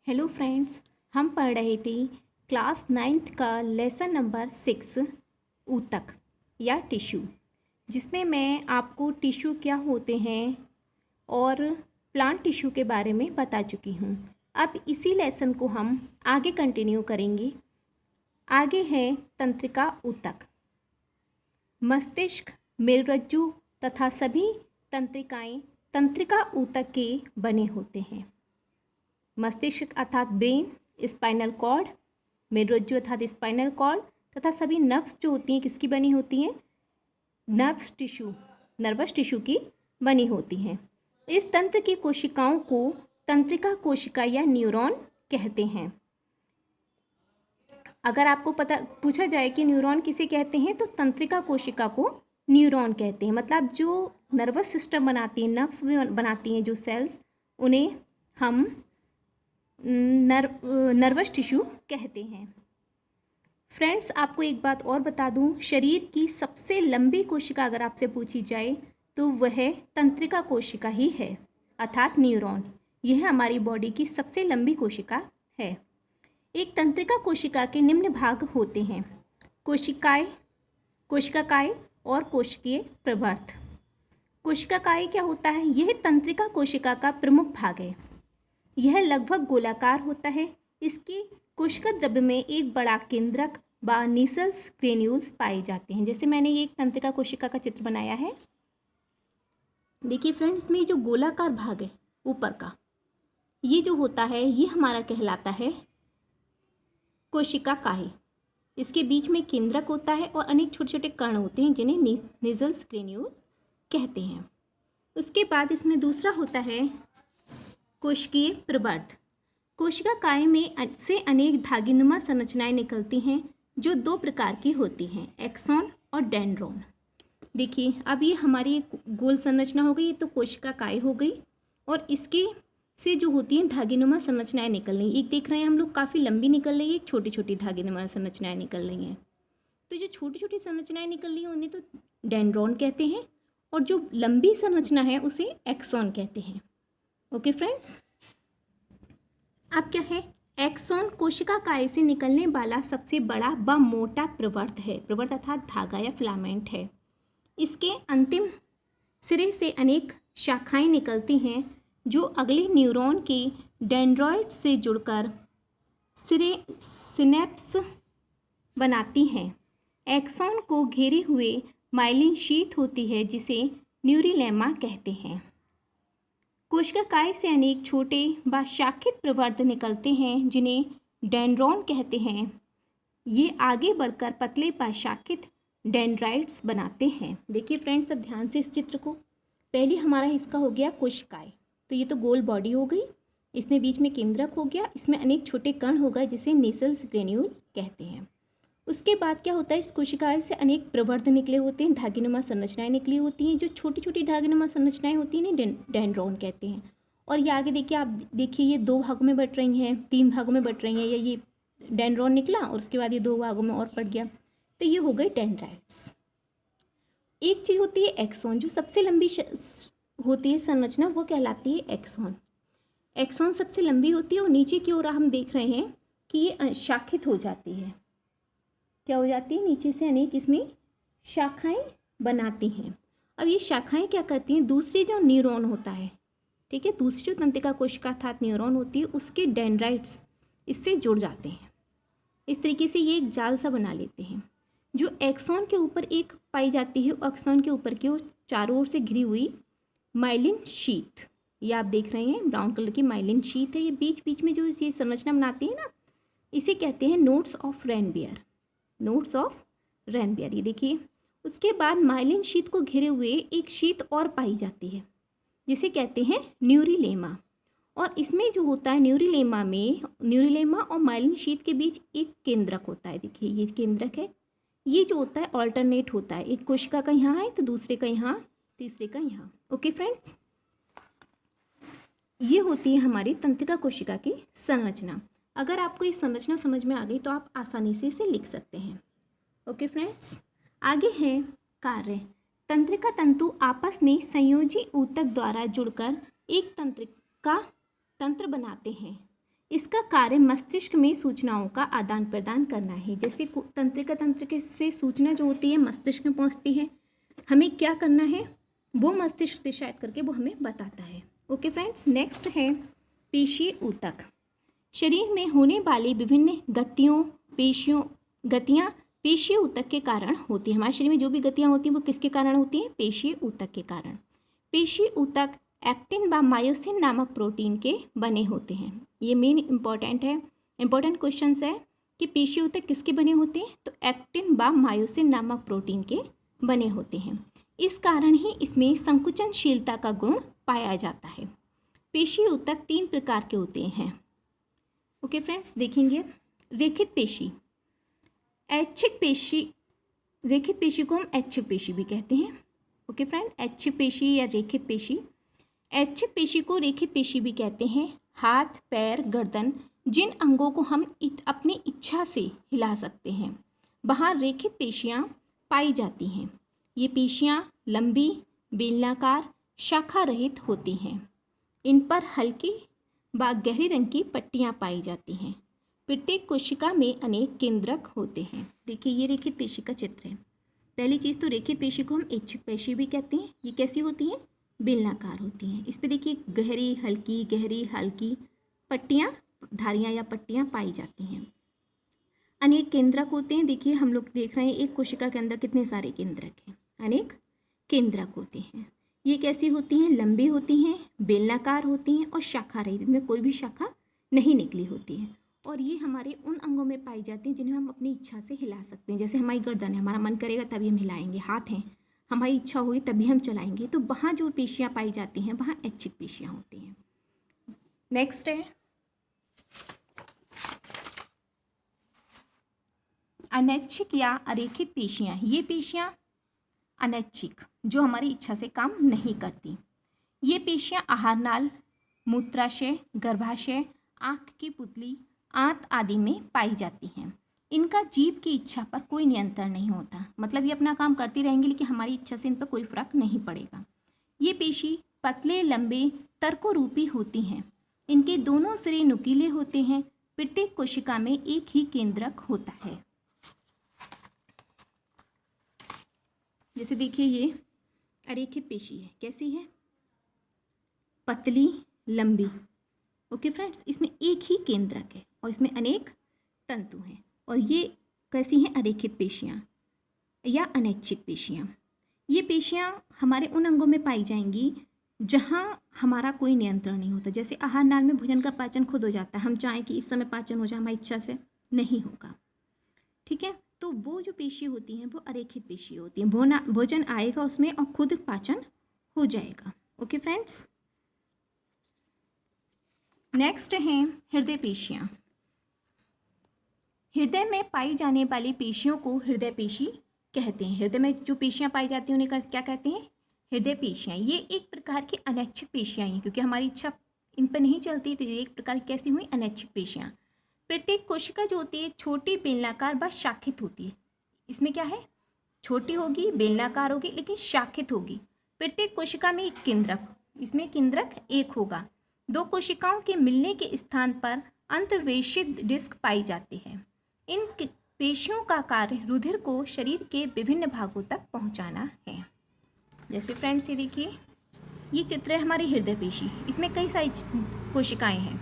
Hello friends, हम पढ़ रहे थे क्लास 9th का लेसन नंबर 6 ऊतक या टिश्यू, जिसमें मैं आपको टिश्यू क्या होते हैं और प्लांट टिश्यू के बारे में बता चुकी हूँ। अब इसी लेसन को हम आगे कंटिन्यू करेंगे। आगे है तंत्रिका ऊतक। मस्तिष्क, मेरुरज्जु तथा सभी तंत्रिकाएं तंत्रिका ऊतक के बने होते हैं। मस्तिष्क अर्थात ब्रेन, स्पाइनल कॉर्ड, मेरुरज्जु अर्थात स्पाइनल कॉर्ड तथा सभी नर्व्स जो होती हैं किसकी बनी होती हैं? नर्वस टिश्यू की बनी होती हैं। इस तंत्र की कोशिकाओं को तंत्रिका कोशिका या न्यूरॉन कहते हैं। अगर आपको पूछा जाए कि न्यूरॉन किसे कहते हैं, तो तंत्रिका कोशिका को न्यूरॉन कहते हैं। मतलब जो नर्वस सिस्टम बनाती हैं, नर्व्स बनाती हैं जो सेल्स, उन्हें हम नर्वस टिश्यू कहते हैं। फ्रेंड्स, आपको एक बात और बता दूं, शरीर की सबसे लंबी कोशिका अगर आपसे पूछी जाए तो वह तंत्रिका कोशिका ही है, अर्थात न्यूरॉन। यह हमारी बॉडी की सबसे लंबी कोशिका है। एक तंत्रिका कोशिका के निम्न भाग होते हैं: कोशिकाकाय और कोशिकीय प्रवर्ध। कोशिकाकाय क्या होता है? यह तंत्रिका कोशिका का प्रमुख भाग है। यह लगभग गोलाकार होता है। इसके कोशिका द्रव्य में एक बड़ा केंद्रक व नीसल्स ग्रेन्यूल्स पाए जाते हैं। जैसे मैंने ये एक तंत्रिका कोशिका का चित्र बनाया है। देखिए फ्रेंड्स, इसमें जो गोलाकार भाग है ऊपर का, ये जो होता है ये हमारा कहलाता है कोशिकाकाय। इसके बीच में केंद्रक होता है और अनेक छोटे छोटे कण होते हैं जिन्हें नीसल्स ग्रेन्यूल कहते हैं। उसके बाद इसमें दूसरा होता है कोशिकीय प्रवर्ध। कोशिकाकाय में से अनेक धागीनुमा संरचनाएं निकलती हैं जो दो प्रकार की होती हैं, एक्सॉन और डेंड्रॉन। देखिए, अब ये हमारी एक गोल संरचना हो गई, ये तो कोशिकाकाय हो गई, और इसके से जो होती हैं धागीनुमा संरचनाएं निकल रही हैं। एक देख रहे हैं हम लोग, काफ़ी लंबी निकल रही है, एक छोटी छोटी धागीनुमा संरचनाएं निकल रही हैं। तो जो छोटी छोटी संरचनाएं निकल रही हैं उन्हें तो डेंड्रॉन कहते हैं, और जो लंबी संरचना है उसे एक्सॉन कहते हैं। ओके फ्रेंड्स, अब क्या है? एक्सॉन कोशिकाकाय से निकलने वाला सबसे बड़ा व मोटा प्रवर्ध है। प्रवर्ध अर्थात धागा या फिलामेंट है। इसके अंतिम सिरे से अनेक शाखाएं निकलती हैं जो अगले न्यूरॉन के डेंड्रॉइड से जुड़कर सिनेप्स बनाती हैं। एक्सॉन को घेरे हुए माइलिन शीथ होती है जिसे न्यूरिलेमा कहते हैं। कोशिकाकाय से अनेक छोटे व शाखित प्रवर्ध निकलते हैं जिन्हें डेंड्रॉन कहते हैं। ये आगे बढ़कर पतले व शाखित डेंड्राइट्स बनाते हैं। देखिए फ्रेंड्स, अब ध्यान से इस चित्र को, पहले हमारा इसका हो गया कोशिकाएं, तो ये तो गोल बॉडी हो गई, इसमें बीच में केंद्रक हो गया, इसमें अनेक छोटे कण हो गए जिसे नीसल्स ग्रेन्यूल कहते हैं। उसके बाद क्या होता है? इस कोशिकाएं से अनेक प्रवर्ध निकले होते हैं, धागीनुमा संरचनाएं निकली होती हैं। जो छोटी छोटी धागीनुमा संरचनाएं होती हैं इन्हें डेंड्रॉन कहते हैं। और ये आगे देखिए, आप देखिए ये दो भागों में बट रही हैं, तीन भागों में बट रही हैं, या ये डेंड्रॉन निकला और उसके बाद ये दो भागों में और बट गया, तो ये हो गए डेंड्राइट्स। एक चीज़ होती है एक्सॉन, जो सबसे लंबी होती है संरचना, वो कहलाती है एक्सॉन। एक्सॉन सबसे लंबी होती है और नीचे की ओर हम देख रहे हैं कि ये शाखित हो जाती है। क्या हो जाती है? नीचे से अनेक इसमें शाखाएं बनाती हैं। अब ये शाखाएं क्या करती हैं? दूसरी जो न्यूरॉन होता है, ठीक है, दूसरी जो तंत्रिका कोशिका अर्थात न्यूरॉन होती है, उसके डेंड्राइट्स इससे जुड़ जाते हैं। इस तरीके से ये एक जाल सा बना लेते हैं। जो एक्सॉन के ऊपर एक पाई जाती है, एक्सॉन के ऊपर की ओर चारों ओर से घिरी हुई माइलिन शीथ, ये आप देख रहे हैं ब्राउन कलर की माइलिन शीथ है। ये बीच बीच में जो ये संरचना बनाती है ना, इसे कहते हैं नोड्स ऑफ रेनबियर। नोड्स ऑफ रेनबियर, ये देखिए। उसके बाद माइलिन शीथ को घिरे हुए एक शीथ और पाई जाती है जिसे कहते हैं न्यूरिलेमा। और इसमें जो होता है न्यूरिलेमा और माइलिन शीथ के बीच एक केंद्रक होता है। देखिए ये केंद्रक है, ये जो होता है ऑल्टरनेट होता है, एक कोशिका का यहाँ है तो दूसरे का यहाँ, तीसरे का यहाँ। ओके फ्रेंड्स, ये होती है हमारी तंत्रिका कोशिका की संरचना। अगर आपको ये संरचना समझ में आ गई तो आप आसानी से इसे लिख सकते हैं। ओके फ्रेंड्स, आगे है कार्य। तंत्रिका तंतु आपस में संयोजी ऊतक द्वारा जुड़कर एक तंत्र बनाते हैं। इसका कार्य मस्तिष्क में सूचनाओं का आदान प्रदान करना है। जैसे तंत्रिका तंत्र के से सूचना जो होती है मस्तिष्क में पहुंचती है, हमें क्या करना है वो मस्तिष्क डिसाइड करके वो हमें बताता है। ओके फ्रेंड्स, नेक्स्ट है पेशीय ऊतक। शरीर में होने वाली विभिन्न गतियाँ पेशीय ऊतक के कारण होती है। हमारे शरीर में जो भी गतियाँ होती हैं वो किसके कारण होती हैं? पेशीय ऊतक के कारण। पेशीय ऊतक एक्टिन व मायोसिन नामक प्रोटीन के बने होते हैं। ये मेन इंपॉर्टेंट क्वेश्चन है कि पेशीय ऊतक किसके बने होते हैं? तो एक्टिन व मायोसिन नामक प्रोटीन के बने होते हैं। इस कारण ही इसमें संकुचनशीलता का गुण पाया जाता है। पेशीय ऊतक 3 प्रकार के होते हैं। ओके फ्रेंड्स, देखेंगे रेखित पेशी, ऐच्छिक पेशी। रेखित पेशी को हम ऐच्छिक पेशी भी कहते हैं। ओके फ्रेंड, ऐच्छिक पेशी या रेखित पेशी। ऐच्छिक पेशी को रेखित पेशी भी कहते हैं। हाथ, पैर, गर्दन, जिन अंगों को हम अपनी इच्छा से हिला सकते हैं वहाँ रेखित पेशियाँ पाई जाती हैं। ये पेशियाँ लंबी, बेलनाकार, शाखा रहित होती हैं। इन पर हल्की व गहरे रंग की पट्टियाँ पाई जाती हैं। प्रत्येक कोशिका में अनेक केंद्रक होते हैं। देखिए ये रेखित पेशी का चित्र है। पहली चीज़ तो रेखित पेशी को हम ऐच्छिक पेशी भी कहते हैं। ये कैसी होती हैं? बेलनाकार होती हैं। इस पे देखिए गहरी हल्की पट्टियाँ, धारियाँ या पट्टियाँ पाई जाती हैं। अनेक केंद्रक होते हैं। देखिए हम लोग देख रहे हैं एक कोशिका के अंदर कितने सारे केंद्रक हैं। अनेक केंद्रक होते हैं। ये कैसी होती हैं? लंबी होती हैं, बेलनाकार होती हैं और शाखा रहित, इनमें कोई भी शाखा नहीं निकली होती है। और ये हमारे उन अंगों में पाई जाती हैं जिन्हें हम अपनी इच्छा से हिला सकते हैं। जैसे हमारी गर्दन है, हमारा मन करेगा तभी हम हिलाएंगे। हाथ हैं, हमारी इच्छा हुई तभी हम चलाएंगे। तो वहाँ जो पेशियाँ पाई जाती हैं वहाँ ऐच्छिक पेशियाँ होती हैं। नेक्स्ट है अनैच्छिक या अरेखित पेशियाँ। ये पेशियाँ अनैच्छिक, जो हमारी इच्छा से काम नहीं करती। ये पेशियाँ आहार नाल, मूत्राशय, गर्भाशय, आँख की पुतली, आंत आदि में पाई जाती हैं। इनका जीव की इच्छा पर कोई नियंत्रण नहीं होता। मतलब ये अपना काम करती रहेंगी लेकिन हमारी इच्छा से इन पर कोई फर्क नहीं पड़ेगा। ये पेशी पतले, लंबे, तर्कोरूपी होती हैं। इनके दोनों सिरे नुकीले होते हैं। प्रत्येक कोशिका में एक ही केंद्रक होता है। जैसे देखिए ये अरेखित पेशी है, कैसी है? पतली, लंबी। ओके फ्रेंड्स, इसमें एक ही केंद्रक है और इसमें अनेक तंतु हैं। और ये कैसी हैं? अरेखित पेशियाँ या अनैच्छिक पेशियाँ। ये पेशियाँ हमारे उन अंगों में पाई जाएंगी जहाँ हमारा कोई नियंत्रण नहीं होता। जैसे आहार नाल में भोजन का पाचन खुद हो जाता है। हम चाहें कि इस समय पाचन हो जाए, हमारी इच्छा से नहीं होगा। ठीक है, तो वो जो पेशी होती हैं वो अरेखित पेशी होती हैं। भोजन आएगा उसमें और खुद पाचन हो जाएगा। ओके फ्रेंड्स, नेक्स्ट हैं हृदय पेशियाँ। हृदय में पाई जाने वाली पेशियों को हृदय पेशी कहते हैं। हृदय में जो पेशियाँ पाई जाती हैं उन्हें क्या कहते हैं? हृदय पेशियाँ। ये एक प्रकार की अनैच्छिक पेशियाँ हैं, क्योंकि हमारी इच्छा इन पर नहीं चलती, तो ये एक प्रकार की कैसी हुई? अनैच्छिक पेशियाँ। प्रत्येक कोशिका जो होती है छोटी, बेलनाकार व शाखित होती है। इसमें क्या है? छोटी होगी, बेलनाकार होगी, लेकिन शाखित होगी। प्रत्येक कोशिका में एक केंद्रक, इसमें केंद्रक एक होगा। 2 कोशिकाओं के मिलने के स्थान पर अंतर्वेशित डिस्क पाई जाती है। इन पेशियों का कार्य रुधिर को शरीर के विभिन्न भागों तक पहुंचाना है। जैसे फ्रेंड्स ये देखिए, ये चित्र है हमारी हृदय पेशी। इसमें कई सारी कोशिकाएं हैं।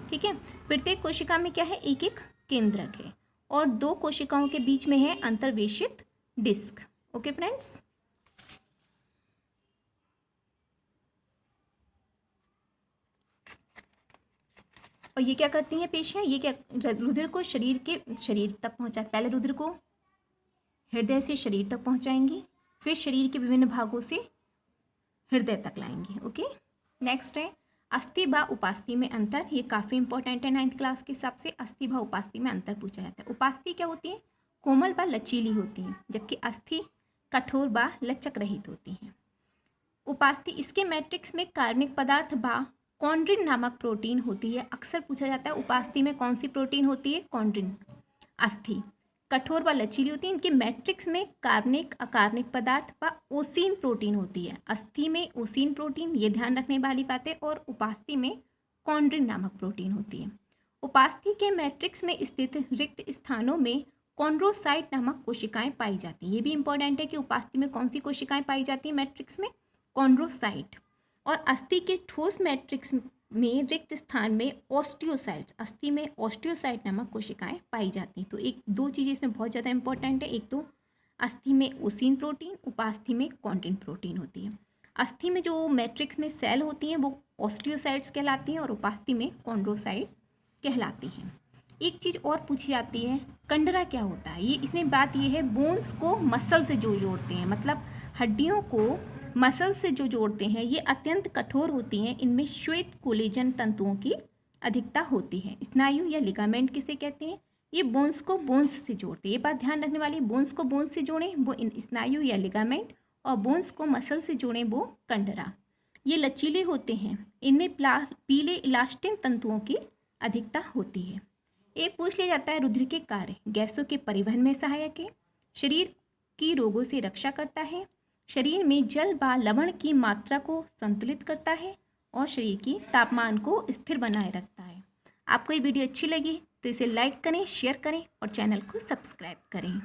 ठीक है, प्रत्येक कोशिका में क्या है? एक एक केंद्रक है और 2 कोशिकाओं के बीच में है अंतर्वेशित डिस्क। ओके फ्रेंड्स, और ये क्या करती हैं पेशियाँ? ये क्या रुधिर को शरीर तक पहुँचाते। पहले रुधिर को हृदय से शरीर तक पहुँचाएंगी, फिर शरीर के विभिन्न भागों से हृदय तक लाएंगे। ओके, नेक्स्ट है अस्थि व उपास्थि में अंतर। ये काफ़ी इंपॉर्टेंट है 9th क्लास के हिसाब से। अस्थि व उपास्थि में अंतर पूछा जाता है। उपास्थि क्या होती है? कोमल व लचीली होती हैं, जबकि अस्थि कठोर व लचक रहित होती हैं। उपास्थि, इसके मैट्रिक्स में कार्बनिक पदार्थ व कॉन्ड्रिन नामक प्रोटीन होती है। अक्सर पूछा जाता है उपास्थि में कौन सी प्रोटीन होती है? कॉन्ड्रिन। अस्थि कठोर व लचीली होती है। इनके मैट्रिक्स में कार्बनिक, अकार्बनिक पदार्थ व ओसीन प्रोटीन होती है। अस्थि में ओसीन प्रोटीन, ये ध्यान रखने वाली बात है, और उपास्थि में कॉन्ड्रिन नामक प्रोटीन होती है। उपास्थि के मैट्रिक्स में स्थित रिक्त स्थानों में कॉन्ड्रोसाइट नामक कोशिकाएं पाई जाती हैं। ये भी इंपॉर्टेंट है कि उपास्थि में कौन सी कोशिकाएं पाई जाती हैं मैट्रिक्स में, कॉन्ड्रोसाइट। और अस्थि के ठोस मैट्रिक्स में रिक्त स्थान में ऑस्टियोसाइट्स, अस्थि में ऑस्टियोसाइट नामक कोशिकाएं पाई जाती हैं। तो एक दो चीज़ें इसमें बहुत ज़्यादा इंपॉर्टेंट है, एक तो अस्थि में ओसिन प्रोटीन, उपास्थि में कॉन्टिन प्रोटीन होती है। अस्थि में जो मैट्रिक्स में सेल होती हैं वो ऑस्टियोसाइट्स कहलाती हैं और उपास्थि में कॉन्ड्रोसाइट कहलाती हैं। एक चीज़ और पूछी जाती है, कंडरा क्या होता है। ये इसमें बात ये है बोन्स को मसल से जो जोड़ते हैं, मतलब हड्डियों को मसल से जो जोड़ते हैं, ये अत्यंत कठोर होती हैं। इनमें श्वेत कोलेजन तंतुओं की अधिकता होती है। स्नायु या लिगामेंट किसे कहते हैं, ये बोन्स को बोन्स से जोड़ते हैं। ये बात ध्यान रखने वाली, बोन्स को बोन्स से जोड़ें वो स्नायु या लिगामेंट, और बोन्स को मसल से जोड़ें वो कंडरा। ये लचीले होते हैं, इनमें पीले इलास्टिन तंतुओं की अधिकता होती है। एक पूछ लिया जाता है रुधिर के कार्य, गैसों के परिवहन में सहायक है, शरीर की रोगों से रक्षा करता है, शरीर में जल व लवण की मात्रा को संतुलित करता है, और शरीर की तापमान को स्थिर बनाए रखता है। आपको ये वीडियो अच्छी लगी तो इसे लाइक करें, शेयर करें और चैनल को सब्सक्राइब करें।